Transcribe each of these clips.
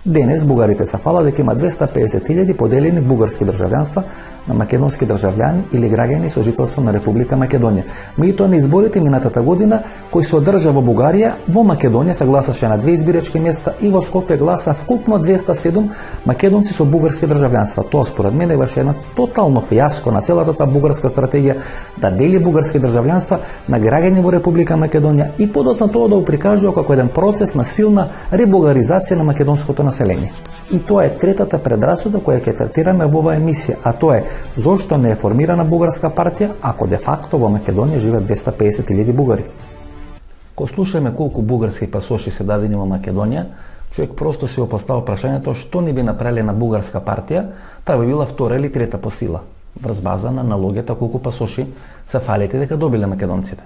Денес бугарите се фала дека има 250.000 поделени бугарски државјанства на македонски државјани или граѓани со жителство на Република Македонија. Меѓутоа на изборите минатата година кои се одржа во Бугарија, во Македонија се гласаше на 2 избирачки места и во Скопје гласа вкупно 207 македонци со бугарски државјанства. Тоа според мене беше една тотално фијаско на целата таа бугарска стратегија да дели бугарски државјанства на граѓани во Република Македонија и подоцна тоа да го прикажува како еден процес на силна ребугаризација на македонското население. И тоа е третата предрасуда која ќе третираме во оваа емисија, а тоа е зошто не е формирана бугарска партија, ако де факто во Македонија живеат 250.000 бугари. Кога слушаме колку бугарски пасоши се дадени во Македонија, човек просто си опостава прашањето што не би направиле на бугарска партија, таа би била втора или трета по сила, врз база на налогите колку пасоши се фалите дека добиле македонците.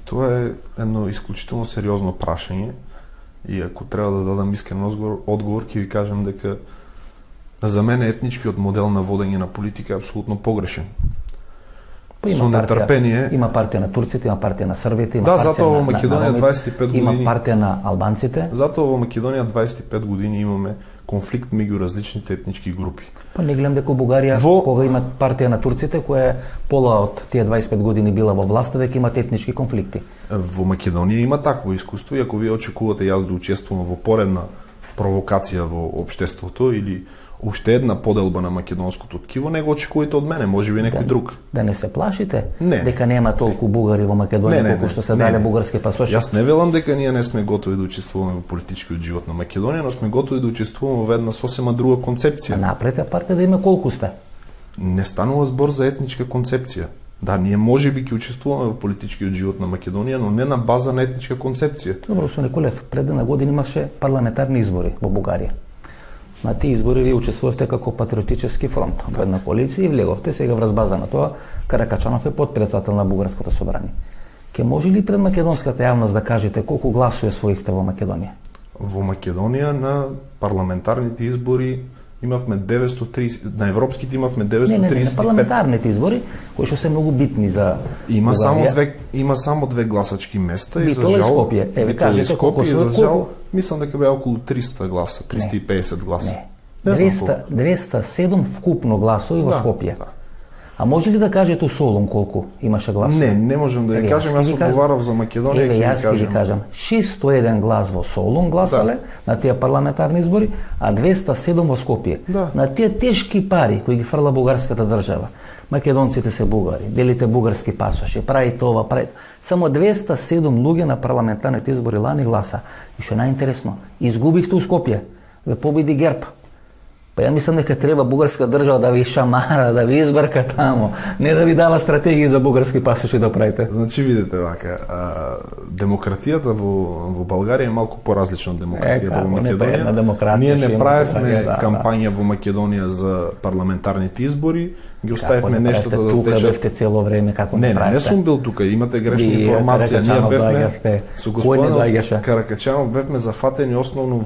Тоа е едно исклучително сериозно прашање и ако треба да дадам искрен одговор, ќе ви кажам дека за мене етничкиот модел на водење на политика е апсолутно погрешен. Со нетрпение. Има партија на турците, има партија на србите, има да, партија затоа во Македонија 25 години. Има партија на албанците. Затоа во Македонија 25 години имаме конфликт меѓу различните етнички групи. Па не гледам дека Бугарија кога има партија на турците која пола од тие 25 години била во власта дека имат етнички конфликти. Во Македонија има такво искуство и ако вие очекувате јас да учествувам во поредна провокација во општеството или уште една поделба на македонското ткиво, не го очекувате од мене, можеби некој друг. Да не се плашите не. Дека нема толку бугари во Македонија колку што се дале бугарски пасоши. Јас не велам дека ние не сме готови да учествуваме во политичкиот живот на Македонија, но сме готови да учествуваме во една сосема друга концепција. Напред партија да има колку сте. Не станува збор за етничка концепција. Да, ние можеби ќе учествуваме во политичкиот живот на Македонија, но не на база на етничка концепција. Добро, со Николев, пред една година имаше парламентарни избори во Бугарија. На тие избори вие учествувавте како патриотички фронт во една коалиција и влеговте сега врз база на тоа Каракачанов е потпредседател на Бугарското собрание. Ке може ли пред македонската јавност да кажете колку гласови освоивте во Македонија? Во Македонија на парламентарните избори имавме 930, на европските имавме 935. Не, на парламентарните избори, кои што се многу битни за Има само две гласачки места и за жал Скопје. Еве кажете колку се за жал, мислам дека беа околу 300 гласа, 350 гласа. Не. 207 вкупно гласови во Скопје. Да. А може ли да кажете у Солун колку имаше гласови? Не можам да ви кажам, јас одговарав за Македонија. Еве јас ќе ви кажам, 601 глас во Солун гласале на тие парламентарни избори, а 207 во Скопје. Да. На тие тешки пари кои ги фрла бугарската држава. Македонците се бугари, делите бугарски пасоши, правите ова, правите. Само 207 луѓе на парламентарните избори лани гласа. И што најинтересно, изгубивте у Скопје. Ве победи ГЕРБ. Па ја мислам дека треба бугарска држава да ви шамара, да ви избрка тамо, не да ви дава стратегии за бугарски пасоши да правите. Значи видите вака, демократијата во Българија е малку поразлична од демократијата во Македонија. Ние не правевме кампања во Македонија за парламентарните избори, ги оставивме нештата да течат. Тука бевте цело време како не правите? Не сум бил тука, имате грешна информација. Ние бевме со господинот Каракачанов бевме зафатени основно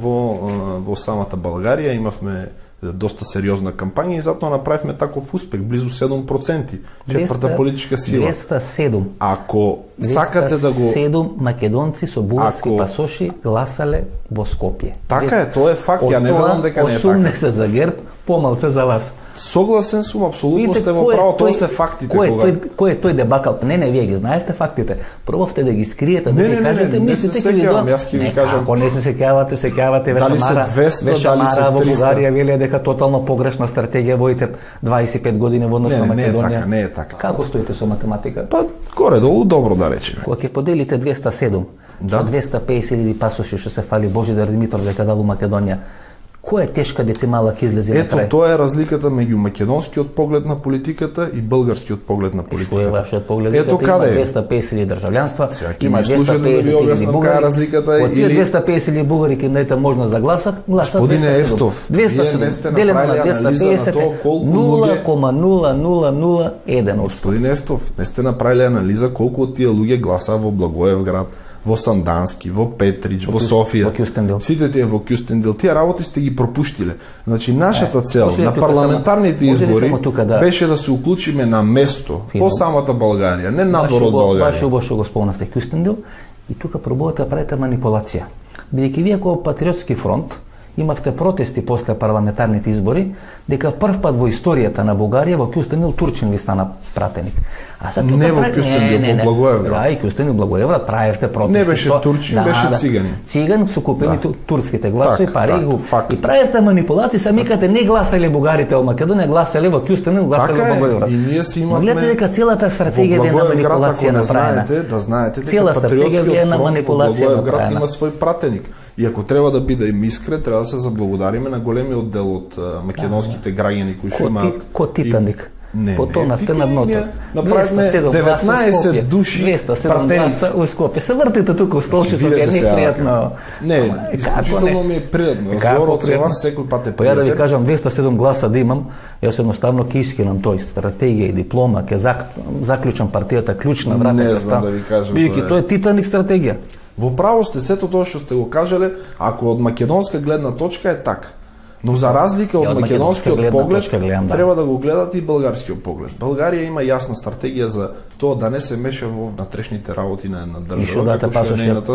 во самата Българија, имавме доста сериозна кампања и затоа направивме таков успех, близу 7%, четврта политичка сила. 207. Ако сакате да го 207 македонци со бугарски пасоши гласале во Скопје. Така е, тоа е факт, ја не велам дека не е така. 80 за ГЕРБ, помалце за вас. Согласен сум, апсолутно сте во право, тоа се фактите. Кој е тој дебакал? Не, вие ги знаете фактите. Пробавте да ги скриете, да ги кажете, мислите ќе ви доа. Јас ќе ви кажам. Ако не се сеќавате, веќе Мара во Бугарија веле дека тотално погрешна стратегија водите 25 години во однос на Македонија. Не е така. Како стоите со математика? Па горе-долу добро да речеме. Кога ќе поделите 207 со 250.000 пасоши што се фали Божидар Димитров дека дал Македонија, која е тешка децимала ќе излезе на крај? Ето, тоа е разликата меѓу македонскиот поглед на политиката и българскиот поглед на политиката. Што е вашиот поглед? Ето каде е? 250.000 државјанства, има 250.000 бугари. Разликата е или 250.000 бугари ќе им дадете можност да гласат, гласат 207. Господине Ефтов, 207 делено на 250 0,0001. Господине Ефтов, не сте направиле анализа колку од тие луѓе гласаа во Благоевград, во Сандански, во Петрич, во Софија, сите тие во Кјустендил, тие работи сте ги пропуштиле. Значи, нашата цел на парламентарните избори беше да се уклучиме на место по самата Българија, не надвор од Българија. Баш убаво го спомнавте Кјустендил и тука пробувате да правите манипулација. Бидејќи вие како Патриотски фронт имавте протести после парламентарните избори, дека прв пат во историјата на Бугарија во Кюстендил турчин ви стана пратеник. А сега не во Кюстендил, во Благоевград. Да, и Кюстендил, Благоевград правевте протести. Не беше турчин, беше цигани. Циган со купени турските гласови, пари и правевте манипулации, самикате не гласале бугарите во Македонија, гласале во Кюстендил, гласале во Благоевград. И ние си имавме. Гледате дека целата стратегија е на манипулација направена. Да знаете дека Патриотскиот фронт во Благоевград има свој пратеник. И ако треба да бидеме искрен, треба да се заблагодариме на големиот дел од македонските граѓани кои што имаат ко Титаник. Потонавте на дното. Направивме 19 души пратеници у Скопје. Се вртите тука у столчето, е непријатно. Не, исклучително ми е пријатно. Разговорот со вас секој пат е пријатен. Ја да ви кажам 207 гласа да имам, јас едноставно ќе искинам тој стратегија и диплома, ќе заклучам партијата клучна врата. Не знам да ви кажам. Бидејќи тоа е Титаник стратегија. Во право сте, сето тоа што сте го кажале, ако од македонска гледна точка е така. Но за разлика од македонскиот поглед, треба да го гледате и българскиот поглед. Българија има јасна стратегија за тоа да не се меша во внатрешните работи на една држава.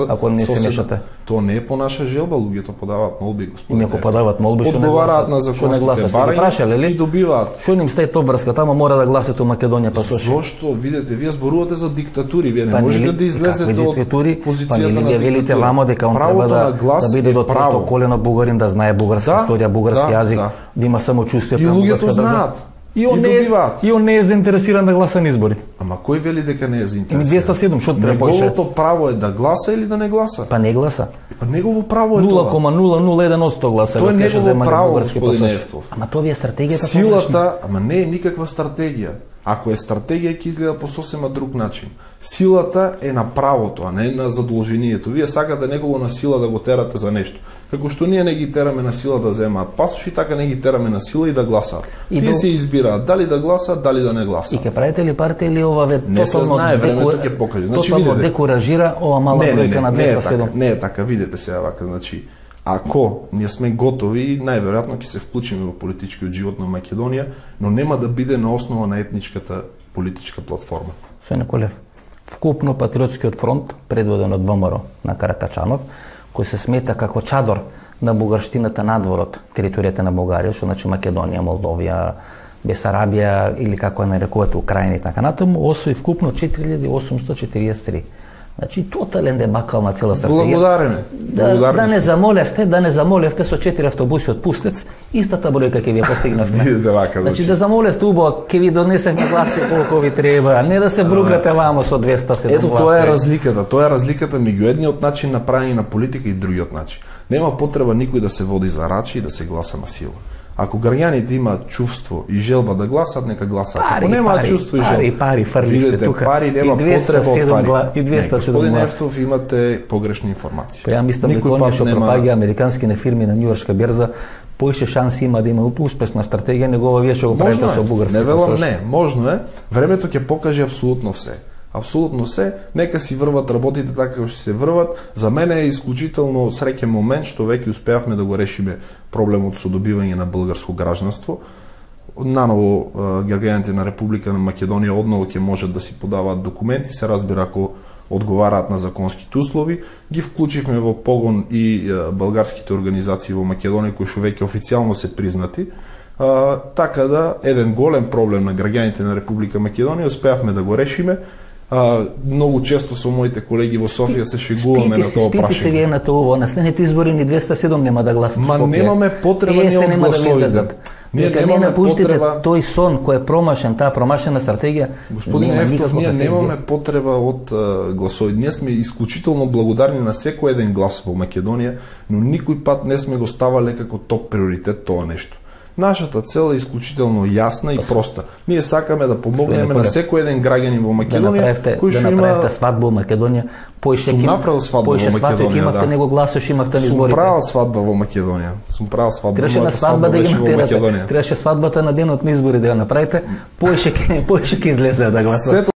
Ако не се мешате. Тоа не е по наша желба, луѓето подаваат молби, господин. Ако подаваат молби, што одговараат на законските барања и добиваат. Што им стаи врска, тама мора да гласате у Македонија, па зошто? Видете, вие зборувате за диктатури, вие не можете да излезете од позицијата на диктатура. Велите вамо дека он треба да биде до трето колено бугарин, да знае бугарска историја, бугарски јазик, да има самочувствие према бугарска држава. И он не е заинтересиран да гласа на избори. Ама кој вели дека не е заинтересиран? 207, што треба поише? Неговото право е да гласа или да не гласа? Па не гласа. Па негово право е тоа. 0,001% гласа. Тоа е негово право, господин Евстов. Ама тоа ви е стратегијата. Силата, ама не е никаква стратегија. Ако е стратегија, ќе изгледа по сосема друг начин. Силата е на правото, а не на задолжението. Вие сакате некого на сила да го терате за нешто. Како што ние не ги тераме на сила да земаат пасоши, така не ги тераме на сила и да гласаат. Тие се избираат дали да гласаат, дали да не гласаат. И ќе правите ли партија или ова ве не се знае, времето ќе покаже. Значи видите, декуражира ова мала бројка на 207. Не е така, видете сега вака, значи ако ние сме готови, најверојатно ќе се вклучиме во политичкиот живот на Македонија, но нема да биде на основа на етничката политичка платформа. Сој Николев, вкупно Патриотскиот фронт, предводен од ВМРО на Каракачанов, кој се смета како чадор на бугарштината надвор од територијата на Бугарија, што значи Македонија, Молдовија, Бесарабија или како ја нарекувате Украина и така натаму, освои вкупно 4843. Значи тотален дебакал на цела стратегија. Благодариме. Да не замолевте со 4 автобуси од Пустец, истата бројка ќе ви ја постигнавме. Значи да замолевте убаво, ќе ви донесеме гласи колку ви треба, а не да се бругате вамо со 207 гласа. Ето тоа е разликата. Тоа е разликата меѓу едниот начин на правење на политика и другиот начин. Нема потреба никој да се води за рачи и да се гласа на сила. Ако граѓаните имаат чувство и желба да гласат, нека гласат. Ако немаат чувство и желба, видите, пари нема потреба од пари. Господин Евстов, имате погрешни информации. Па ја мислам дека оние што пропаѓа американски на фирми на Њујоршка берза, поише шанси има да има успешна стратегија него ова вие што го правите со бугарски. Не велам не, можно е. Времето ќе покаже апсолутно все. Апсолутно се, нека си врват работите така како што се врват. За мене е исклучително среќен момент што веќе успеавме да го решиме проблемот со добивање на бугарско граѓанство. Наново граѓаните на Република на Македонија одново ќе можат да си подаваат документи, се разбира ако одговараат на законските услови. Ги вклучивме во погон и българските организации во Македонија кои што веќе официјално се признати. Така да еден голем проблем на граѓаните на Република Македонија успеавме да го решиме. Многу често со моите колеги во Софија се шегуваме на тоа прашање. Спити се вие на тоа, на следните избори ни 207 нема да гласат. Ма немаме потреба ни од гласовите. Ние немаме потреба тој сон кој е промашен, таа промашена стратегија. Господин Евстов, ние немаме потреба од гласови. Ние сме исклучително благодарни на секој еден глас во Македонија, но никој пат не сме го ставале како топ приоритет тоа нешто. Нашата цел е исклучително јасна и проста. Ние сакаме да помогнеме на секој еден граѓанин во Македонија кој што има направите свадба во Македонија, Сум направил свадба во Македонија, имавте него гласош, имавте на изборите. Сум правил свадба во Македонија. Сум правил свадба. Требаше на свадба да ги натерате. Требаше свадбата на денот на избори да ја направите, поише ќе излезе да гласате.